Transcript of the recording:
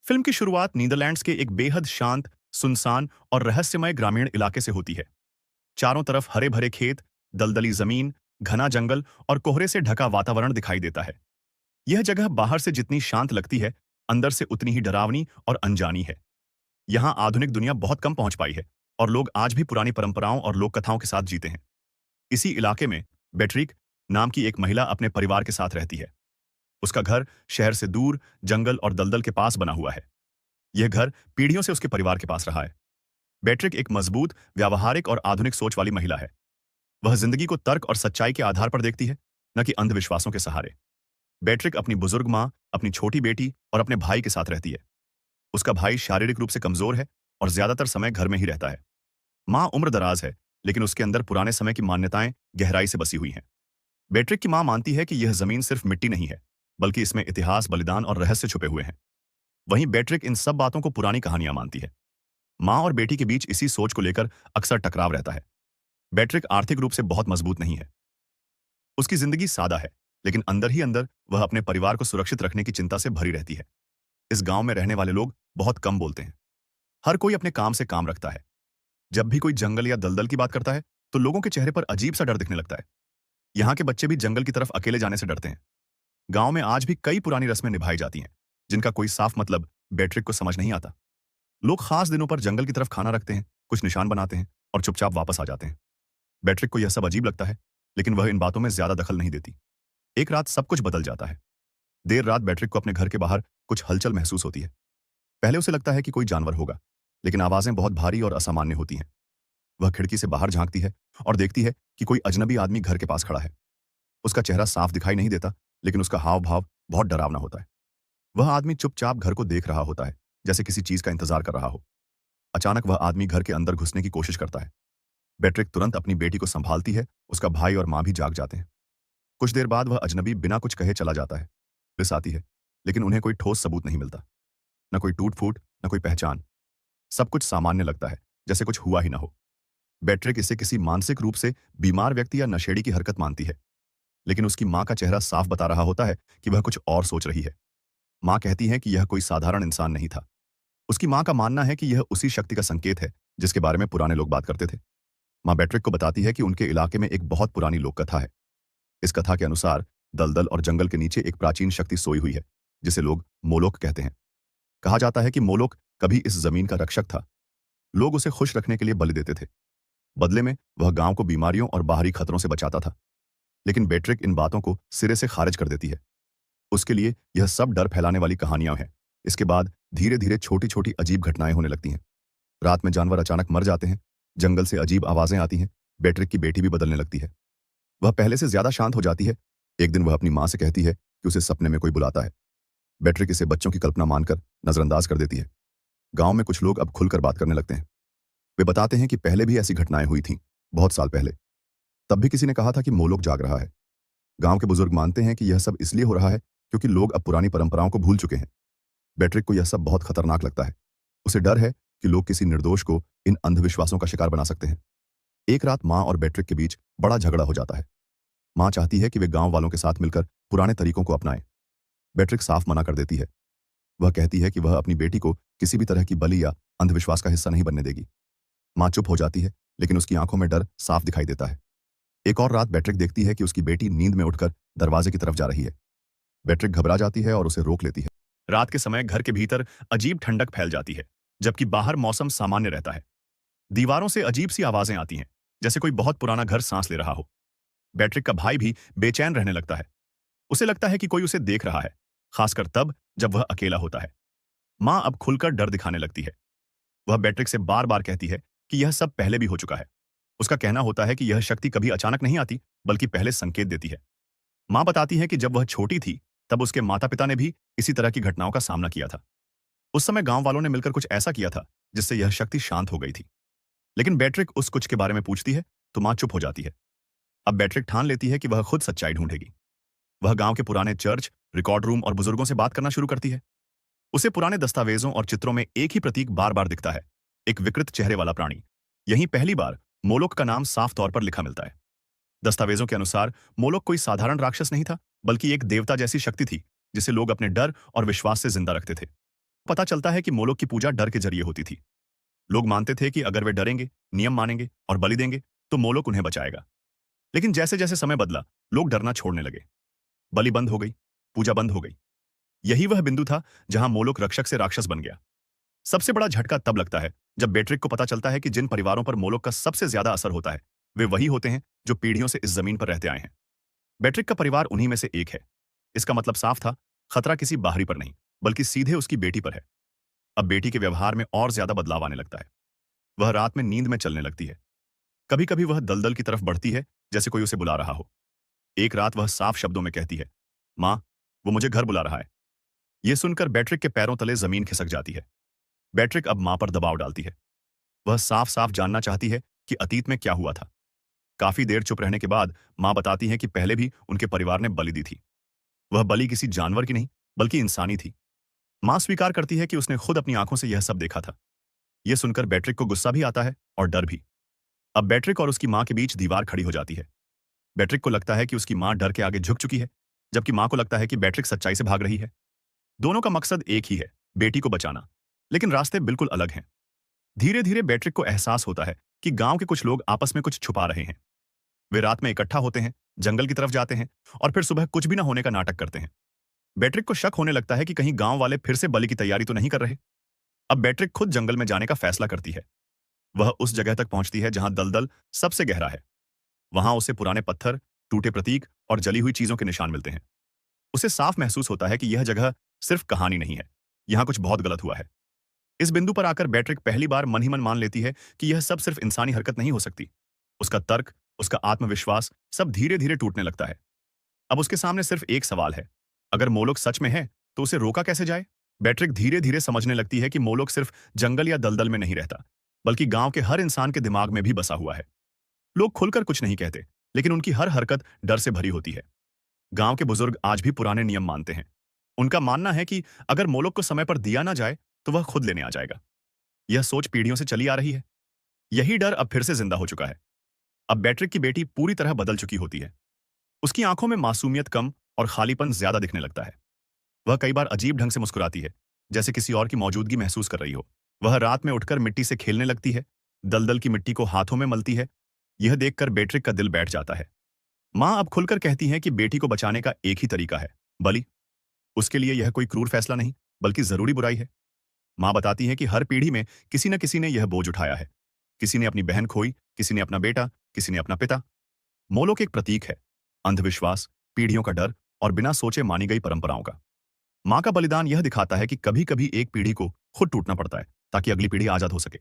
Film की शुरुआत Netherlands के एक बेहद शांत, सुनसान और रहस्यमय ग्रामीण इलाके से होती है। चारों तरफ हरे भरे खेत, दलदली जमीन, घना जंगल और कोहरे से ढका वातावरण दिखाई देता है। यह जगह बाहर से जितनी शांत लगती है, अंदर से उतनी ही डरावनी और अनजानी है। यहाँ आधुनिक दुनिया बहुत कम पहुंच पाई है और लोग आज भी पुरानी परंपराओं और लोक कथाओं के साथ जीते हैं। इसी इलाके में बेट्रिक नाम की एक महिला अपने परिवार के साथ रहती है। उसका घर शहर से दूर, जंगल और दलदल के पास बना हुआ है। यह घर पीढ़ियों से उसके परिवार के पास रहा है। बेट्रिक एक मजबूत, व्यावहारिक और आधुनिक सोच वाली महिला है। वह जिंदगी को तर्क और सच्चाई के आधार पर देखती है, न कि अंधविश्वासों के सहारे। बेट्रिक अपनी बुजुर्ग माँ, अपनी छोटी बेटी और अपने भाई के साथ रहती है। उसका भाई शारीरिक रूप से कमजोर है और ज्यादातर समय घर में ही रहता है। माँ उम्र दराज है, लेकिन उसके अंदर पुराने समय की मान्यताएं गहराई से बसी हुई हैं। बेट्रिक की माँ मानती है कि यह जमीन सिर्फ मिट्टी नहीं है, बल्कि इसमें इतिहास, बलिदान और रहस्य छुपे हुए हैं। वहीं बेट्रिक इन सब बातों को पुरानी कहानियां मानती है। माँ और बेटी के बीच इसी सोच को लेकर अक्सर टकराव रहता है। बेट्रिक आर्थिक रूप से बहुत मजबूत नहीं है। उसकी जिंदगी सादा है, लेकिन अंदर ही अंदर वह अपने परिवार को सुरक्षित रखने की चिंता से भरी रहती है। इस गांव में रहने वाले लोग बहुत कम बोलते हैं। हर कोई अपने काम से काम रखता है। जब भी कोई जंगल या दलदल की बात करता है, तो लोगों के चेहरे पर अजीब सा डर दिखने लगता है। यहाँ के बच्चे भी जंगल की तरफ अकेले जाने से डरते हैं। गांव में आज भी कई पुरानी रस्में निभाई जाती हैं, जिनका कोई साफ मतलब बेट्रिक को समझ नहीं आता। लोग खास दिनों पर जंगल की तरफ खाना रखते हैं, कुछ निशान बनाते हैं और चुपचाप वापस आ जाते हैं। बेट्रिक को यह सब अजीब लगता है, लेकिन वह इन बातों में ज्यादा दखल नहीं देती। एक रात सब कुछ बदल जाता है। देर रात बेट्रिक को अपने घर के बाहर कुछ हलचल महसूस होती है। पहले उसे लगता है कि कोई जानवर होगा, लेकिन आवाजें बहुत भारी और असामान्य होती हैं। वह खिड़की से बाहर झांकती है और देखती है कि कोई अजनबी आदमी घर के पास खड़ा है। उसका चेहरा साफ दिखाई नहीं देता, लेकिन उसका हाव भाव बहुत डरावना होता है। वह आदमी चुपचाप घर को देख रहा होता है, जैसे किसी चीज का इंतजार कर रहा हो। अचानक वह आदमी घर के अंदर घुसने की कोशिश करता है। बेट्रिक तुरंत अपनी बेटी को संभालती है। उसका भाई और माँ भी जाग जाते हैं। कुछ देर बाद वह अजनबी बिना कुछ कहे चला जाता है। पुलिस आती है, लेकिन उन्हें कोई ठोस सबूत नहीं मिलता। न कोई टूट फूट, न कोई पहचान। सब कुछ सामान्य लगता है, जैसे कुछ हुआ ही ना हो। बेट्रिक इसे किसी मानसिक रूप से बीमार व्यक्ति या नशेड़ी की हरकत मानती है, लेकिन उसकी माँ का चेहरा साफ बता रहा होता है कि वह कुछ और सोच रही है। माँ कहती है कि यह कोई साधारण इंसान नहीं था। उसकी माँ का मानना है कि यह उसी शक्ति का संकेत है जिसके बारे में पुराने लोग बात करते थे। माँ बेट्रिक को बताती है कि उनके इलाके में एक बहुत पुरानी लोक कथा है। इस कथा के अनुसार दलदल और जंगल के नीचे एक प्राचीन शक्ति सोई हुई है, जिसे लोग मोलोक कहते हैं। कहा जाता है कि मोलोक कभी इस जमीन का रक्षक था। लोग उसे खुश रखने के लिए बलि देते थे। बदले में वह गांव को बीमारियों और बाहरी खतरों से बचाता था। लेकिन बेट्रिक इन बातों को सिरे से खारिज कर देती है। उसके लिए यह सब डर फैलाने वाली कहानियां हैं। इसके बाद धीरे धीरे छोटी छोटी अजीब घटनाएं होने लगती हैं। रात में जानवर अचानक मर जाते हैं। जंगल से अजीब आवाजें आती हैं। बेट्रिक की बेटी भी बदलने लगती है। वह पहले से ज्यादा शांत हो जाती है। एक दिन वह अपनी माँ से कहती है कि उसे सपने में कोई बुलाता है। बेट्रिक इसे बच्चों की कल्पना मानकर नजरअंदाज कर देती है। गांव में कुछ लोग अब खुलकर बात करने लगते हैं। वे बताते हैं कि पहले भी ऐसी घटनाएं हुई थीं, बहुत साल पहले। तब भी किसी ने कहा था कि मोलोक जाग रहा है। गांव के बुजुर्ग मानते हैं कि यह सब इसलिए हो रहा है क्योंकि लोग अब पुरानी परंपराओं को भूल चुके हैं। बेट्रिक को यह सब बहुत खतरनाक लगता है। उसे डर है कि लोग किसी निर्दोष को इन अंधविश्वासों का शिकार बना सकते हैं। एक रात माँ और बेट्रिक के बीच बड़ा झगड़ा हो जाता है। माँ चाहती है कि वे गांव वालों के साथ मिलकर पुराने तरीकों को अपनाएं। बेट्रिक साफ मना कर देती है। वह कहती है कि वह अपनी बेटी को किसी भी तरह की बलि या अंधविश्वास का हिस्सा नहीं बनने देगी। माँ चुप हो जाती है, लेकिन उसकी आंखों में डर साफ दिखाई देता है। एक और रात बेट्रिक देखती है कि उसकी बेटी नींद में उठकर दरवाजे की तरफ जा रही है। बेट्रिक घबरा जाती है और उसे रोक लेती है। रात के समय घर के भीतर अजीब ठंडक फैल जाती है, जबकि बाहर मौसम सामान्य रहता है। दीवारों से अजीब सी आवाजें आती हैं, जैसे कोई बहुत पुराना घर सांस ले रहा हो। बेट्रिक का भाई भी बेचैन रहने लगता है। उसे लगता है कि कोई उसे देख रहा है, खासकर तब जब वह अकेला होता है। माँ अब खुलकर डर दिखाने लगती है। वह बेट्रिक से बार बार कहती है कि यह सब पहले भी हो चुका है। उसका कहना होता है कि यह शक्ति कभी अचानक नहीं आती, बल्कि पहले संकेत देती है। माँ बताती है कि जब वह छोटी थी, तब उसके माता पिता ने भी इसी तरह की घटनाओं का सामना किया था। उस समय गांव वालों ने मिलकर कुछ ऐसा किया था जिससे यह शक्ति शांत हो गई थी। लेकिन बेट्रिक उस कुछ के बारे में पूछती है तो माँ चुप हो जाती है। अब बेट्रिक ठान लेती है कि वह खुद सच्चाई ढूंढेगी। वह गांव के पुराने चर्च, रिकॉर्ड रूम और बुजुर्गों से बात करना शुरू करती है। उसे पुराने दस्तावेजों और चित्रों में एक ही प्रतीक बार बार दिखता है, एक विकृत चेहरे वाला प्राणी। यहीं पहली बार मोलोक का नाम साफ तौर पर लिखा मिलता है। दस्तावेजों के अनुसार मोलोक कोई साधारण राक्षस नहीं था, बल्कि एक देवता जैसी शक्ति थी जिसे लोग अपने डर और विश्वास से जिंदा रखते थे। पता चलता है कि मोलोक की पूजा डर के जरिए होती थी। लोग मानते थे कि अगर वे डरेंगे, नियम मानेंगे और बलि देंगे, तो मोलोक उन्हें बचाएगा। लेकिन जैसे जैसे समय बदला, लोग डरना छोड़ने लगे। बलि बंद हो गई, पूजा बंद हो गई। यही वह बिंदु था जहां मोलोक रक्षक से राक्षस बन गया। सबसे बड़ा झटका तब लगता है जब बेट्रिक को पता चलता है कि जिन परिवारों पर मोलोक का सबसे ज्यादा असर होता है, वे वही होते हैं जो पीढ़ियों से इस जमीन पर रहते आए हैं। बेट्रिक का परिवार उन्हीं में से एक है। इसका मतलब साफ था, खतरा किसी बाहरी पर नहीं, बल्कि सीधे उसकी बेटी पर है। अब बेटी के व्यवहार में और ज्यादा बदलाव आने लगता है। वह रात में नींद में चलने लगती है। कभी कभी वह दलदल की तरफ बढ़ती है, जैसे कोई उसे बुला रहा हो। एक रात वह साफ शब्दों में कहती है, माँ, वो मुझे घर बुला रहा है। यह सुनकर बैट्रिक के पैरों तले जमीन खिसक जाती है। बैट्रिक अब माँ पर दबाव डालती है। वह साफ साफ जानना चाहती है कि अतीत में क्या हुआ था। काफी देर चुप रहने के बाद माँ बताती है कि पहले भी उनके परिवार ने बलि दी थी। वह बलि किसी जानवर की नहीं, बल्कि इंसानी थी। माँ स्वीकार करती है कि उसने खुद अपनी आंखों से यह सब देखा था। यह सुनकर बैट्रिक को गुस्सा भी आता है और डर भी। अब बैट्रिक और उसकी माँ के बीच दीवार खड़ी हो जाती है। बैट्रिक को लगता है कि उसकी माँ डर के आगे झुक चुकी है, जबकि माँ को लगता है कि बैट्रिक सच्चाई से भाग रही है। दोनों का मकसद एक ही है, बेटी को बचाना, लेकिन रास्ते बिल्कुल अलग हैं। धीरे धीरे बैट्रिक को एहसास होता है कि गांव के कुछ लोग आपस में कुछ छुपा रहे हैं। वे रात में इकट्ठा होते हैं, जंगल की तरफ जाते हैं और फिर सुबह कुछ भी न होने का नाटक करते हैं। बैट्रिक को शक होने लगता है कि कहीं गांव वाले फिर से बलि की तैयारी तो नहीं कर रहे। अब बैट्रिक खुद जंगल में जाने का फैसला करती है। वह उस जगह तक पहुंचती है जहां दलदल सबसे गहरा है। वहां उसे पुराने पत्थर, टूटे प्रतीक और जली हुई चीजों के निशान मिलते हैं। उसे साफ महसूस होता है कि यह जगह सिर्फ कहानी नहीं है, यहां कुछ बहुत गलत हुआ है। इस बिंदु पर आकर बैट्रिक पहली बार मन ही मन मान लेती है कि यह सब सिर्फ इंसानी हरकत नहीं हो सकती। उसका तर्क, उसका आत्मविश्वास सब धीरे धीरे टूटने लगता है। अब उसके सामने सिर्फ एक सवाल है, अगर मोलोक सच में है तो उसे रोका कैसे जाए। बैट्रिक धीरे धीरे समझने लगती है कि मोलोक सिर्फ जंगल या दलदल में नहीं रहता, बल्कि गांव के हर इंसान के दिमाग में भी बसा हुआ है। लोग खुलकर कुछ नहीं कहते, लेकिन उनकी हर हरकत डर से भरी होती है। गांव के बुजुर्ग आज भी पुराने नियम मानते हैं। उनका मानना है कि अगर मोलोक को समय पर दिया ना जाए तो वह खुद लेने आ जाएगा। यह सोच पीढ़ियों से चली आ रही है। यही डर अब फिर से जिंदा हो चुका है। अब बैट्रिक की बेटी पूरी तरह बदल चुकी होती है। उसकी आंखों में मासूमियत कम और खालीपन ज्यादा दिखने लगता है। वह कई बार अजीब ढंग से मुस्कुराती है, जैसे किसी और की मौजूदगी महसूस कर रही हो। वह रात में उठकर मिट्टी से खेलने लगती है, दलदल की मिट्टी को हाथों में मलती है। यह देखकर बैट्रिक का दिल बैठ जाता है। माँ अब खुलकर कहती है कि बेटी को बचाने का एक ही तरीका है, बलि। उसके लिए यह कोई क्रूर फैसला नहीं, बल्कि जरूरी बुराई है। माँ बताती है कि हर पीढ़ी में किसी न किसी ने यह बोझ उठाया है। किसी ने अपनी बहन खोई, किसी ने अपना बेटा, किसी ने अपना पिता। मोलोक एक प्रतीक है, अंधविश्वास, पीढ़ियों का डर और बिना सोचे मानी गई परंपराओं का। माँ का बलिदान यह दिखाता है कि कभी कभी एक पीढ़ी को खुद टूटना पड़ता है ताकि अगली पीढ़ी आजाद हो सके।